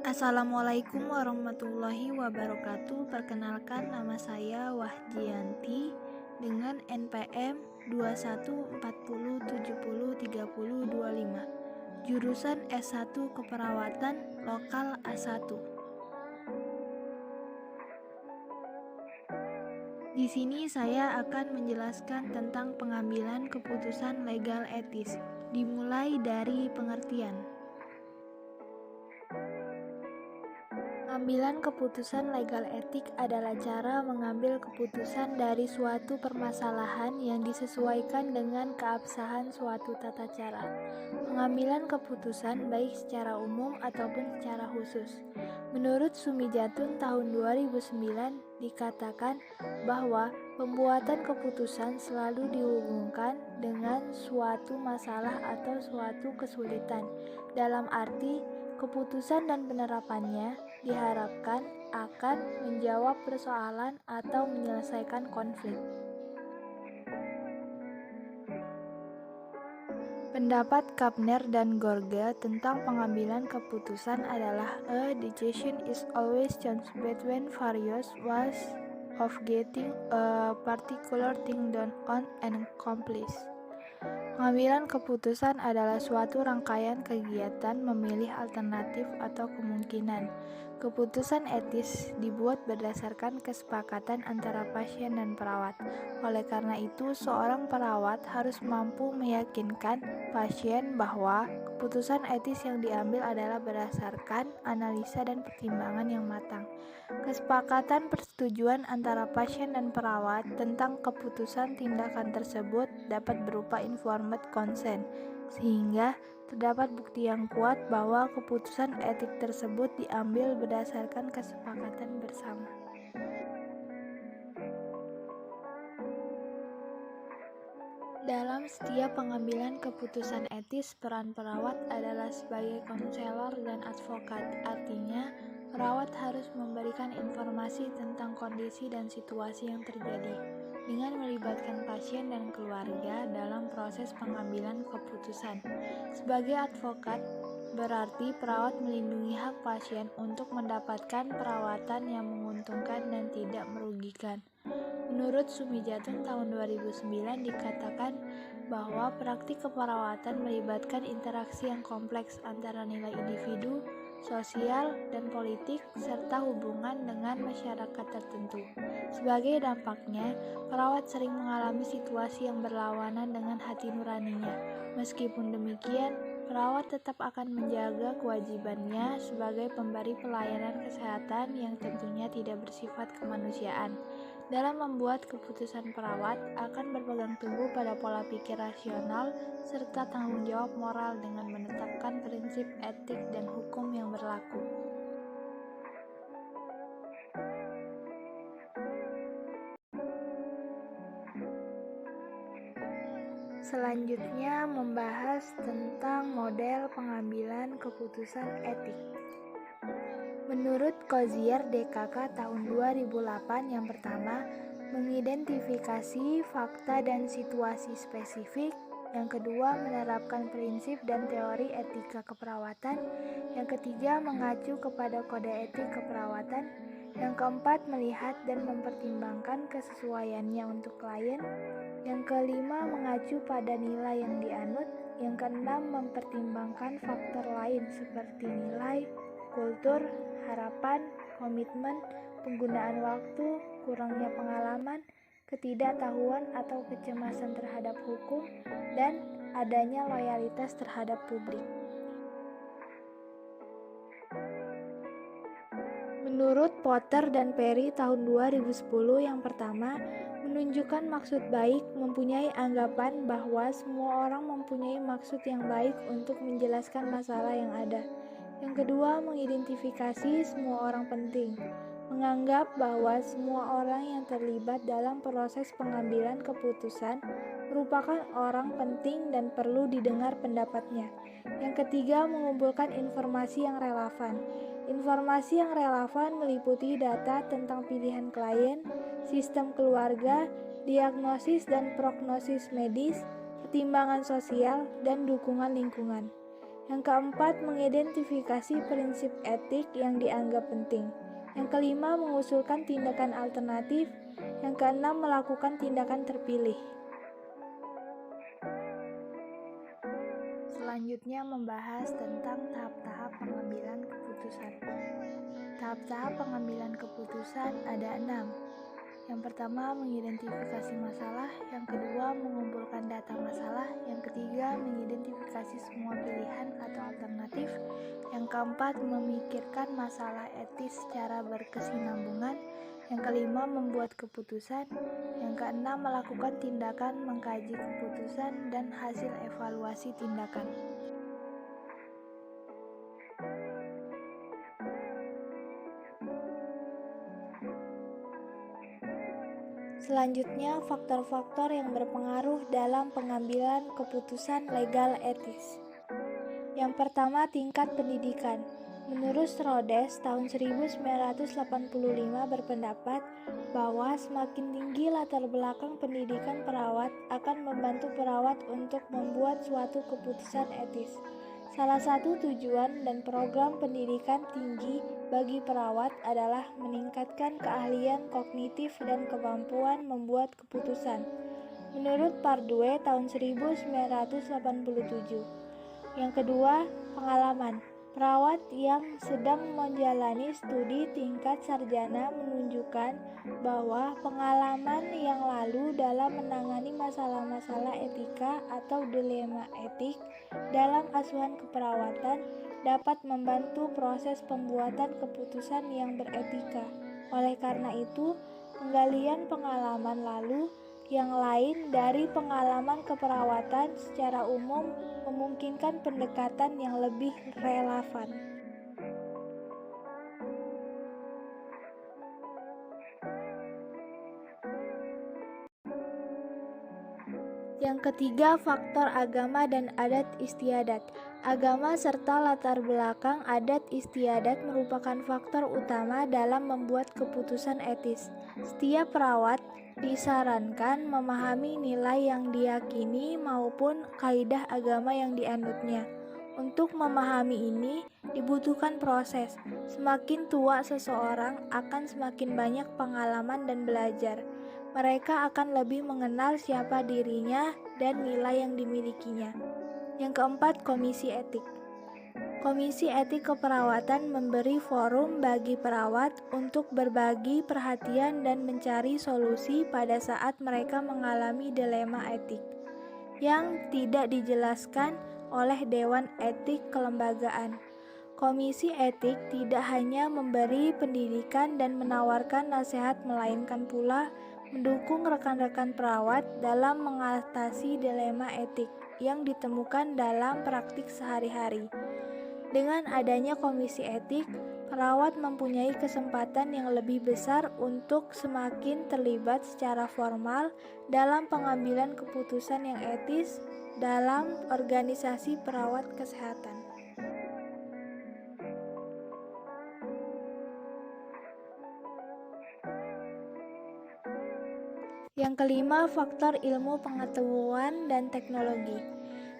Assalamualaikum warahmatullahi wabarakatuh. Perkenalkan, nama saya Wahjianti dengan NPM 2140703025, jurusan S1 Keperawatan Lokal A1. Di sini saya akan menjelaskan tentang pengambilan keputusan legal etis, dimulai dari pengertian. Pengambilan keputusan legal etik adalah cara mengambil keputusan dari suatu permasalahan yang disesuaikan dengan keabsahan suatu tata cara. Pengambilan keputusan baik secara umum ataupun secara khusus. Menurut Sumijatun tahun 2009 dikatakan bahwa pembuatan keputusan selalu dihubungkan dengan suatu masalah atau suatu kesulitan. Dalam arti, keputusan dan penerapannya diharapkan akan menjawab persoalan atau menyelesaikan konflik. Pendapat Kapner dan Gorga tentang pengambilan keputusan adalah a decision is always choice between various ways of getting a particular thing done on and accomplished. Pengambilan keputusan adalah suatu rangkaian kegiatan memilih alternatif atau kemungkinan. Keputusan etis dibuat berdasarkan kesepakatan antara pasien dan perawat. Oleh karena itu, seorang perawat harus mampu meyakinkan pasien bahwa keputusan etis yang diambil adalah berdasarkan analisa dan pertimbangan yang matang. Kesepakatan persetujuan antara pasien dan perawat tentang keputusan tindakan tersebut dapat berupa informed consent, sehingga terdapat bukti yang kuat bahwa keputusan etik tersebut diambil berdasarkan kesepakatan bersama. Dalam setiap pengambilan keputusan etis, peran perawat adalah sebagai konselor dan advokat. Artinya, perawat harus memberikan informasi tentang kondisi dan situasi yang terjadi, dengan melibatkan pasien dan keluarga dalam proses pengambilan keputusan. Sebagai advokat, berarti perawat melindungi hak pasien untuk mendapatkan perawatan yang menguntungkan dan tidak merugikan. Menurut Sumijatun tahun 2009 dikatakan bahwa praktik keperawatan melibatkan interaksi yang kompleks antara nilai individu, sosial, dan politik, serta hubungan dengan masyarakat tertentu. Sebagai dampaknya, perawat sering mengalami situasi yang berlawanan dengan hati nuraninya. Meskipun demikian, perawat tetap akan menjaga kewajibannya sebagai pemberi pelayanan kesehatan yang tentunya tidak bersifat kemanusiaan. Dalam membuat keputusan, perawat akan berpegang teguh pada pola pikir rasional serta tanggung jawab moral dengan menetapkan prinsip etik dan hukum yang berlaku. Selanjutnya membahas tentang model pengambilan keputusan etik. Menurut Kozier DKK tahun 2008, yang pertama, mengidentifikasi fakta dan situasi spesifik. Yang kedua, menerapkan prinsip dan teori etika keperawatan. Yang ketiga, mengacu kepada kode etik keperawatan. Yang keempat, melihat dan mempertimbangkan kesesuaiannya untuk klien. Yang kelima, mengacu pada nilai yang dianut. Yang keenam, mempertimbangkan faktor lain seperti nilai, kultur, harapan, komitmen, penggunaan waktu, kurangnya pengalaman, ketidaktahuan atau kecemasan terhadap hukum, dan adanya loyalitas terhadap publik. Menurut Potter dan Perry tahun 2010, yang pertama, menunjukkan maksud baik, mempunyai anggapan bahwa semua orang mempunyai maksud yang baik untuk menjelaskan masalah yang ada. Yang kedua, mengidentifikasi semua orang penting, menganggap bahwa semua orang yang terlibat dalam proses pengambilan keputusan merupakan orang penting dan perlu didengar pendapatnya. Yang ketiga, mengumpulkan informasi yang relevan. Informasi yang relevan meliputi data tentang pilihan klien, sistem keluarga, diagnosis dan prognosis medis, pertimbangan sosial, dan dukungan lingkungan. Yang keempat, mengidentifikasi prinsip etik yang dianggap penting. Yang kelima, mengusulkan tindakan alternatif. Yang keenam, melakukan tindakan terpilih. Selanjutnya membahas tentang tahap-tahap pengambilan keputusan. Tahap-tahap pengambilan keputusan ada 6. Yang pertama, mengidentifikasi masalah. Yang kedua, mengumpulkan data masalah. Yang ketiga, mengidentifikasi semua pilihan atau alternatif. Yang keempat, memikirkan masalah etis secara berkesinambungan. Yang kelima, membuat keputusan. Yang keenam, melakukan tindakan, mengkaji keputusan, dan hasil evaluasi tindakan. Selanjutnya, faktor-faktor yang berpengaruh dalam pengambilan keputusan legal etis. Yang pertama, tingkat pendidikan. Menurut Rhodes, tahun 1985 berpendapat bahwa semakin tinggi latar belakang pendidikan perawat akan membantu perawat untuk membuat suatu keputusan etis. Salah satu tujuan dan program pendidikan tinggi bagi perawat adalah meningkatkan keahlian kognitif dan kemampuan membuat keputusan. Menurut Pardue tahun 1987. Yang kedua, pengalaman. Perawat yang sedang menjalani studi tingkat sarjana menunjukkan bahwa pengalaman yang lalu dalam menangani masalah-masalah etika atau dilema etik dalam asuhan keperawatan dapat membantu proses pembuatan keputusan yang beretika. Oleh karena itu, penggalian pengalaman lalu yang lain dari pengalaman keperawatan secara umum memungkinkan pendekatan yang lebih relevan. Yang ketiga, faktor agama dan adat istiadat. Agama serta latar belakang adat istiadat merupakan faktor utama dalam membuat keputusan etis. Setiap perawat disarankan memahami nilai yang diyakini maupun kaidah agama yang dianutnya. Untuk memahami ini dibutuhkan proses. Semakin tua seseorang akan semakin banyak pengalaman dan belajar. Mereka akan lebih mengenal siapa dirinya dan nilai yang dimilikinya. Yang keempat, komisi etik. Komisi etik keperawatan memberi forum bagi perawat untuk berbagi perhatian dan mencari solusi pada saat mereka mengalami dilema etik yang tidak dijelaskan oleh Dewan Etik Kelembagaan. Komisi etik tidak hanya memberi pendidikan dan menawarkan nasihat, melainkan pula mendukung rekan-rekan perawat dalam mengatasi dilema etik yang ditemukan dalam praktik sehari-hari. Dengan adanya komisi etik, perawat mempunyai kesempatan yang lebih besar untuk semakin terlibat secara formal dalam pengambilan keputusan yang etis dalam organisasi perawat kesehatan. Yang kelima, faktor ilmu pengetahuan dan teknologi.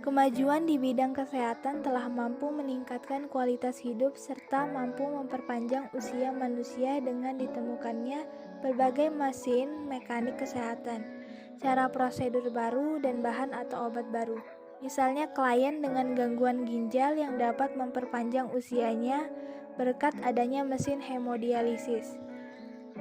Kemajuan di bidang kesehatan telah mampu meningkatkan kualitas hidup serta mampu memperpanjang usia manusia dengan ditemukannya berbagai mesin mekanik kesehatan, cara prosedur baru, dan bahan atau obat baru. Misalnya klien dengan gangguan ginjal yang dapat memperpanjang usianya berkat adanya mesin hemodialisis.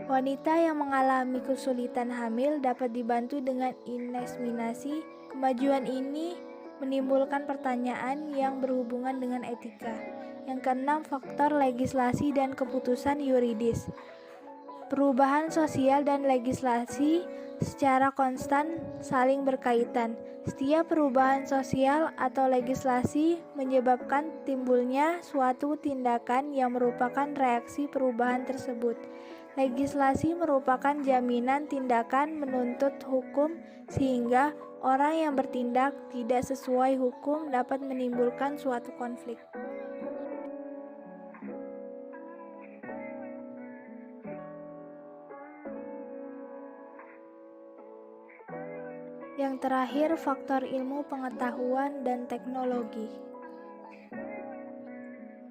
Wanita yang mengalami kesulitan hamil dapat dibantu dengan inseminasi. Kemajuan ini menimbulkan pertanyaan yang berhubungan dengan etika. Yang keenam, faktor legislasi dan keputusan yuridis. Perubahan sosial dan legislasi secara konstan saling berkaitan. Setiap perubahan sosial atau legislasi menyebabkan timbulnya suatu tindakan yang merupakan reaksi perubahan tersebut. Legislasi merupakan jaminan tindakan menuntut hukum sehingga orang yang bertindak tidak sesuai hukum dapat menimbulkan suatu konflik. Yang terakhir, faktor ilmu pengetahuan dan teknologi.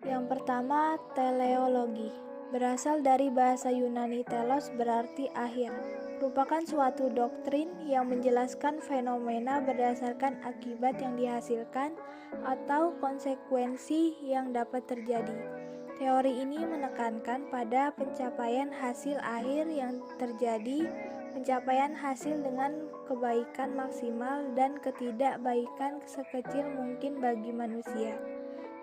Yang pertama, teleologi. Berasal dari bahasa Yunani telos berarti akhir. Merupakan suatu doktrin yang menjelaskan fenomena berdasarkan akibat yang dihasilkan atau konsekuensi yang dapat terjadi. Teori ini menekankan pada pencapaian hasil akhir yang terjadi, pencapaian hasil dengan kebaikan maksimal dan ketidakbaikan sekecil mungkin bagi manusia.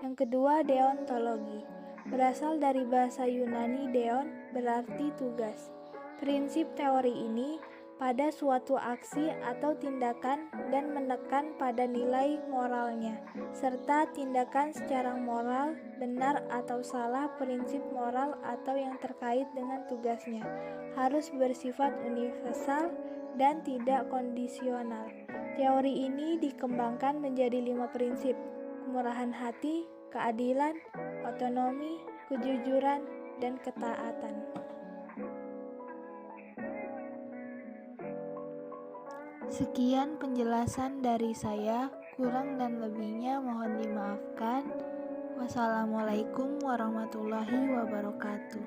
Yang kedua, deontologi. Berasal dari bahasa Yunani deon berarti tugas. Prinsip teori ini pada suatu aksi atau tindakan dan menekan pada nilai moralnya, serta tindakan secara moral, benar atau salah prinsip moral atau yang terkait dengan tugasnya, harus bersifat universal dan tidak kondisional. Teori ini dikembangkan menjadi 5 prinsip: kemurahan hati, keadilan, otonomi, kejujuran, dan ketaatan. Sekian penjelasan dari saya, kurang dan lebihnya mohon dimaafkan. Wassalamualaikum warahmatullahi wabarakatuh.